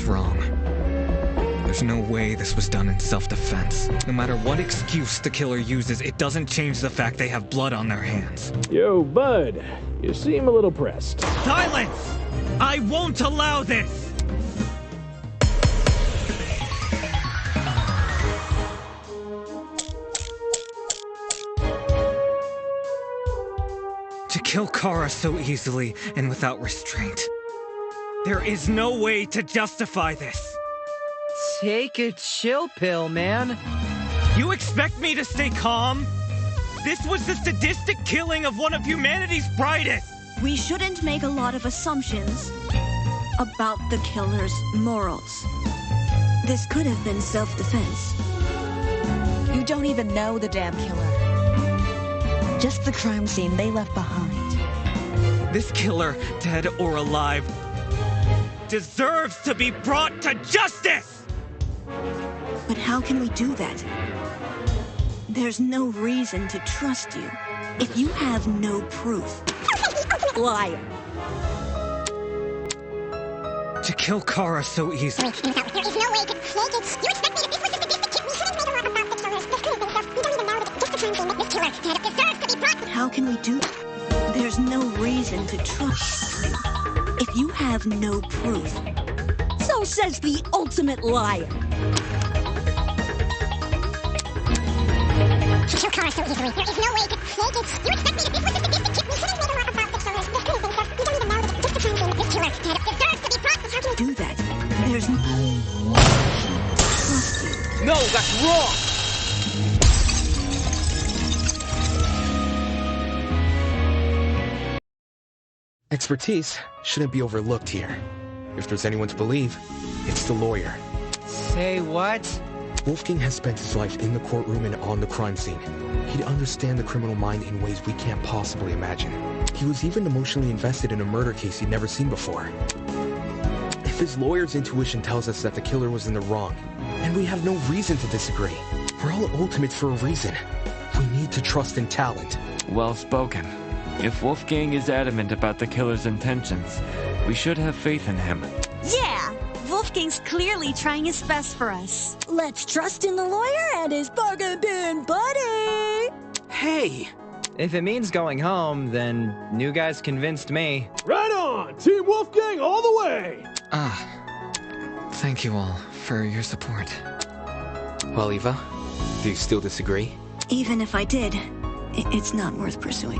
was wrong. There's no way this was done in self-defense. No matter what excuse the killer uses, it doesn't change the fact they have blood on their hands. Yo, bud. You seem a little pressed. Silence! I won't allow this! To kill Kara so easily and without restraint. There is no way to justify this. Take a chill pill, man. You expect me to stay calm? This was the sadistic killing of one of humanity's brightest! We shouldn't make a lot of assumptions about the killer's morals. This could have been self-defense. You don't even know the damn killer. Just the crime scene they left behind. This killer, dead or alive, deserves to be brought to justice! But how can we do that? There's no reason to trust you if you have no proof. Liar. To kill Kara so easily. There is no way to make it. You expect me to... This was just a basic tip. We shouldn't make a lot about the killers. This could have been self. We don't even know that just the crime scene that this killer deserves to be brought. How can we do that? There's no reason to trust you if you have no proof. So says the ultimate liar. To kill Kara so easily. There is no way to make it. You expect me to... This was just a basic tip. We shouldn't make a lot about the killers. This could have been self. We don't even know that just the crime scene that this killer deserves to be brought. How can we do that? There's no trust you. No, that's wrong! Expertise shouldn't be overlooked here. If there's anyone to believe, it's the lawyer. Say what? Wolfgang has spent his life in the courtroom and on the crime scene. He'd understand the criminal mind in ways we can't possibly imagine. He was even emotionally invested in a murder case he'd never seen before. If his lawyer's intuition tells us that the killer was in the wrong, and we have no reason to disagree, we're all ultimates for a reason. We need to trust in talent. Well spoken. If Wolfgang is adamant about the killer's intentions, we should have faith in him. Yeah! Wolfgang's clearly trying his best for us. Let's trust in the lawyer and his bargain bin buddy! Hey! If it means going home, then new guys convinced me. Right on! Team Wolfgang all the way! Thank you all for your support. Well, Eva, do you still disagree? Even if I did, it's not worth pursuing.